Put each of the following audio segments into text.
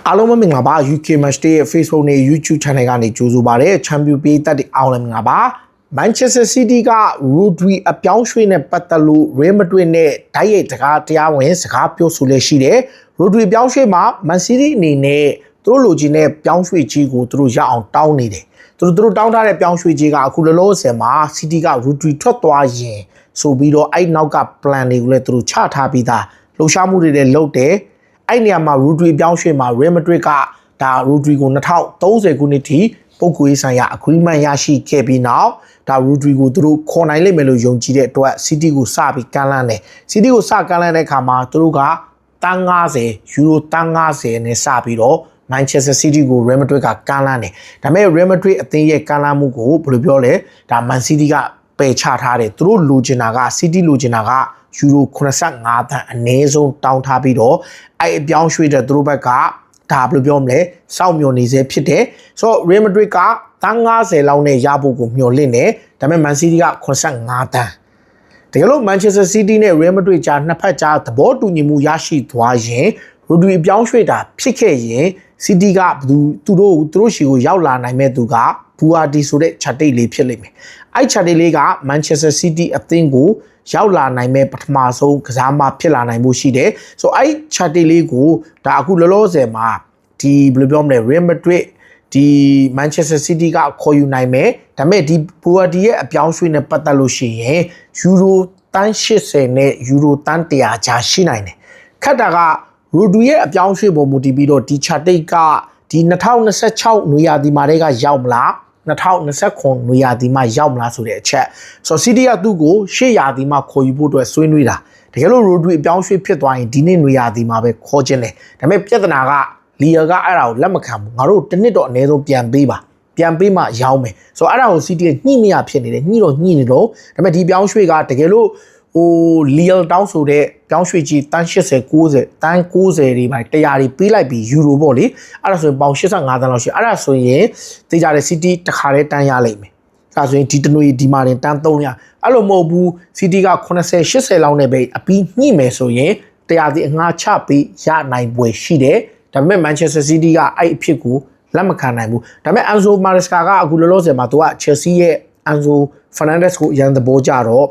အားလုံးပဲမင်္ဂလာပါ UK Match Day ရဲ့ Facebook နဲ့ YouTube Channel ကနေကြိုဆိုပါရစေ Champion ပေးသက်တဲ့အားလုံးမင်္ဂလာပါ Manchester City က Rodri အပြောင်းရွှေ့နဲ့ပတ်သက်လို့ Real Madrid နဲ့ဓာတ်ရိုက်တရားဝင်စကားပြောဆိုလက်ရှိတယ် Rodri ပြောင်းရွှေ့မှာ Man City အနေနဲ့သူတို့လိုချင်တဲ့ပြောင်းရွှေ့ကြီးကိုသူတို့ရအောင်တောင်းနေတယ်သူတို့တောင်းထားတဲ့ပြောင်းရွှေ့ကြီးကအခုလောလောဆယ်မှာ City က Rodri ထွက်သွားရင်ဆိုပြီးတော့အဲ့နောက်က plan တွေကိုလည်းသူတို့ချထားပြီးသားလှုပ်ရှားမှုတွေလည်းလုပ်တယ်အဲ့နေရာမှာ Rodri ပြောင်းရွှေ့မှာ Real Madrid ကဒါ Rodri ကို2030ခုနှစ်ထိပုဂ္ဂိုလ်ရေးဆိုင်ရာ agreement ရရှိခဲ့ပြီးနောက်ဒါ Rodri ကိုသူတို့ခေါ်နိုင်လိမ့်မယ်လို့ယုံကြည်တဲ့အတွက် City ကိုစပြီးကမ်းလှမ်းတယ် City ကိုစကမ်းလှမ်းတဲ့အခါမှာသူတို့ကတန်း90ယူရိုတန်း90နဲ့စပြီးတော့ Manchester City ကို Real Madrid ကကမ်းလှမ်းတယ်ဒါပေမဲ့ Real Madrid အသင်းရဲ့ကမ်းလှမ်းမှုကိုဘယ်လိုပြောလဲဒါ Man City ကပယ်ချထားတယ်သူတို့လိုချင်တာက City လိုချင်တာကယူရို85တန်းအနည်းဆုံးတောင်းထားပြီးတော့အဲ့အပြောင်းရွှေ့တဲ့သူတို့ဘက်ကဒါဘယ်လိုပြောမလဲစောင့်မျှော်နေစေဖြစ်တယ်ဆိုတော့ Real Madrid ကတန်း90လောက်နဲ့ရဖို့ကိုမျှော်လင့်တယ်ဒါပေမဲ့ Man City က85တန်းတကယ်လို့ Manchester City နဲ့ Real Madrid ကြားနှစ်ဖက်ကြားသဘောတူညီမှုရရှိသွားရင် Rodri အပြောင်းရွှေ့တာဖြစ်ခဲ့ရင် City ကသူတို့ရှီကိုရောက်လာနိုင်မဲ့သူက Buardi ဆိုတဲ့ chart လေးဖြစ်လိမ့်မယ်အဲ့ chart လေးက Manchester City အသင်းကိုရောက်လာနိုင်မဲ့ပထမဆုံးကစားမဖြစ်လာနိုင်မှုရှိတယ်ဆိုအဲ့ chart လေးကိုဒါအခုလောလောဆယ်မှာဒီဘယ်လိုပြောမလဲ Real Madrid ဒီ Manchester City ကခေါ်ယူနိုင်မယ်ဒါပေမဲ့ဒီ Buardi ရဲ့အပြောင်းရွှေ့နဲ့ပတ်သက်လို့ရှိရင်ယူရိုတန်း80နဲ့ယူရိုတန်း100ကြားရှိနိုင်တယ်ခက်တာက Rodri ရဲ့အပြောင်းရွှေ့ပေါ်မူတည်ပြီးတော့ဒီ chart ကဒီ2026နွေရာသီမှာတွေကရောက်မလား2029နွေရာသီမှာရောက်မလားဆိုတဲ့အချက်ဆိုတော့ City ကသူ့ကိုရှေ့ရာသီမှာခေါ်ယူဖို့အတွက်ဆွေးနွေးတာတကယ်လို့ Rodri အပြောင်းရွှေ့ဖြစ်သွားရင်ဒီနေ့နွေရာသီမှာပဲခေါ်ခြင်းတယ်ဒါပေမဲ့ပြဿနာကလီယာကအဲ့ဒါကိုလက်မခံဘူးငါတို့တစ်နှစ်တော့အနည်းဆုံးပြန်ပေးပါပြန်ပေးမှရောင်းမယ်ဆိုတော့အဲ့ဒါကို City ကညှိမရဖြစ်နေတယ်ညှိတော့ညှိနေတော့ဒါပေမဲ့ဒီပြောင်းရွှေ့ကတကယ်လို့လီယာတောင်းဆိုတဲ့ပြောင်းရွှေ့ကြီးတန်း80 90တန်း90တွေပိုင်း100တွေပေးလိုက်ပြီးယူရိုပေါ့လေအဲ့ဒါဆိုရင်ပေါင်85တန်းလောက်ရှိအဲ့ဒါဆိုရင်တေးကြတဲ့ City တခါတည်းတန်းရလိမ့်မယ်အဲ့ဒါဆိုရင်ဒီတနွေဒီမှာတင်တန်း300အဲ့လိုမဟုတ်ဘူး City က80 80လောက်နဲ့ပဲအပြီးညှိမယ်ဆိုရင်100ဒီအငှားချပေးရနိုင်ပွဲရှိတယ်ဒါပေမဲ့ Manchester City ကအဲ့အဖြစ်ကိုလက်မခံနိုင်ဘူးဒါပေမဲ့ Enzo Maresca ကအခုလောလောဆယ်မှာသူက Chelsea ရဲ့ Enzo Fernandez ကိုရန်သဘောကြတော့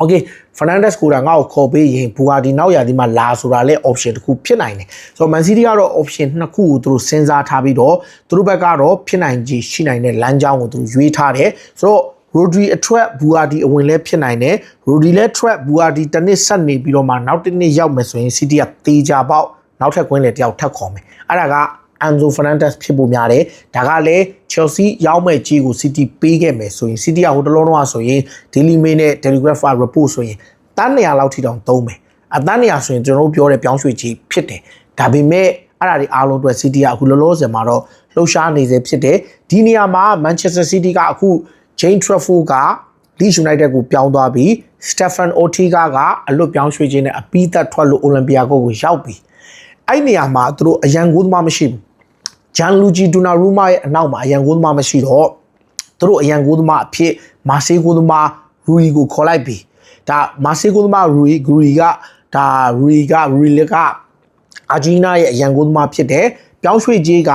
Okay Fernandez ကိုငါ့ကိုခေါ်ပေးရင် Buardi နောက်ရာသီမှာလာဆိုတာလဲ option တစ်ခုဖြစ်နိုင်တယ်ဆိုတော့ Man City ကတော့ option နှစ်ခုကိုသူတို့စဉ်းစားထားပြီးတော့သူတို့ဘက်ကတော့ဖြစ်နိုင်ခြေရှိနိုင်တဲ့လမ်းကြောင်းကိုသူတို့ရွေးထားတယ်ဆိုတော့ Rodri အထွက် Buardi အဝင်လဲဖြစ်နိုင်တယ် Rodri လဲထွက် Buardi တစ်နှစ်ဆက်နေပြီးတော့မှနောက်တစ်နှစ်ရောက်မယ်ဆိုရင် City ကတေးကြပေါက်နောက်ထပ်ကွင်းလေတယောက်ထပ်ခေါ်မယ်အဲ့ဒါကEnzo Fernandez ဖြစ်ဖို့များတယ်ဒါကလည်း Chelsea ရောက်မဲ့ကြီးကို City ပေးခဲ့မယ်ဆိုရင် City ကဟိုတလုံးတော့ဆိုရင် Daily Mail နဲ့ Telegraph report ဆိုရင်တန်း200လောက်ထိတောင်သုံးမယ်အတန်း200ဆိုရင်ကျွန်တော်တို့ပြောတဲ့ပြောင်းရွှေ့ကြီးဖြစ်တယ်ဒါပေမဲ့အဲ့ဒါတွေအားလုံးအတွက် City ကအခုလောလောဆယ်မှာတော့လှုပ်ရှားနေစေဖြစ်တယ်ဒီနေရာမှာ Manchester City ကအခု Jane Trafford က Leeds United ကိုပြောင်းသွားပြီး Stefan Ortega ကအလွတ်ပြောင်းရွှေ့ခြင်းနဲ့အပြီးသက်ထွက်လို့ Olympiacos ကိုရောက်ပြီးအဲ့နေရာမှာသူတို့အရန်ကိုသမားမရှိဘူးGianluigi Donnarumma ရဲ့အနောက်မှာအရန်ကိုသမားမရှိတော့သူတို့အရန်ကိုသမားအဖြစ်မာဆေးကိုသမား Rui ကိုခေါ်လိုက်ပြီဒါမာဆေးကိုသမား Rui ကဒါ Rui ကအာဂျီနာရဲ့အရန်ကိုသမားဖြစ်တယ်ပြောင်းရွှေ့ကြီးက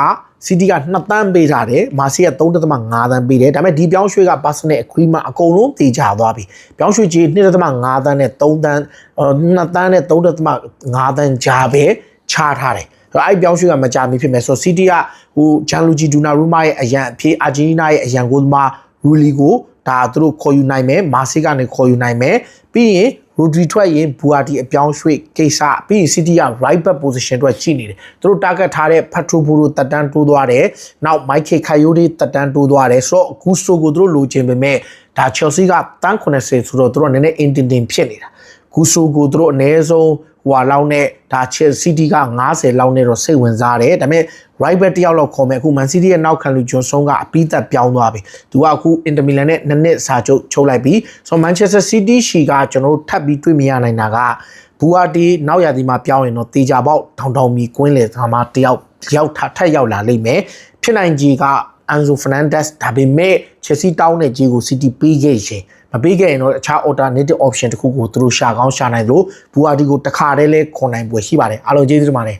City က2တန်းပေးထားတယ်မာဆေးက 3.5 တန်းပေးတယ်ဒါပေမဲ့ဒီပြောင်းရွှေ့က personal agreement အကုန်လုံးတည်ကြသွားပြီပြောင်းရွှေ့ကြီး 2.5 တန်းနဲ့3တန်း2တန်းနဲ့ 3.5 တန်းကြားပဲချထားတယ်အဲ့ပြောင်းရွှေ့ကမကြမီဖြစ်မယ်ဆိုတော့ City ကဟို Gianluigi Donnarumma ရဲ့အရန်အဖြစ် Argentina ရဲ့အရန်ကိုသမား Rulli ကိုဒါသူတို့ခေါ်ယူနိုင်မယ်မာဆေးကနေခေါ်ယူနိုင်မယ်ပြီးရင် Rodri ထွက်ရင် Buardi အပြောင်းရွှေ့ကိစ္စပြီးရင် City က right back position အတွက်ကြည့်နေတယ်သူတို့ target ထားတဲ့ Pedro Porro တက်တန်းတိုးသွားတယ်နောက် Michael Coyote တက်တန်းတိုးသွားတယ်ဆိုတော့ Gusto ကိုသူတို့လိုချင်ပေမဲ့ဒါ Chelsea ကတန်း80ဆိုတော့သူတို့နည်းနည်း intending ဖြစ်နေတာ Gusto ကိုသူတို့အနည်းဆုံးဟွာလောက်နဲ့ဒါ City က90လောက်နဲ့တော့စိတ်ဝင်စားတယ်ဒါပေမဲ့ right back တယောက်လောက်ခေါ်မယ်အခု Man City ရဲ့နောက်ခံလူဂျွန်ဆုံးကအပြီးသက်ပြောင်းသွားပြီသူကအခု Inter Milan နဲ့2နှစ်စာချုပ်လိုက်ပြီဆိုတော့ Manchester City ရှီကကျွန်တော်တို့ထပ်ပြီးတွေ့မရနိုင်တာက Buardi နောက်ရာသီမှာပြောင်းရင်တော့တေချာပေါက်ထောင်မီကွင်းလေဒါမှတယောက်ထပ်ရောက်လာလိမ့်မယ်ဖြစ်နိုင်ကြီးက Enzo Fernandez ဒါပေမဲ့ Chelsea တောင်းတဲ့ကြီးကို City ပေးခဲ့ရင်မပေးခဲ့ရင်တော့အခြား alternative option တခုကိုသူတို့ရှာကောင်းရှာနိုင်လို့ Buardi ကိုတခါတည်းလဲခေါ်နိုင်ပွဲရှိပါတယ်အားလုံးကျေးဇူးတင်ပါတယ်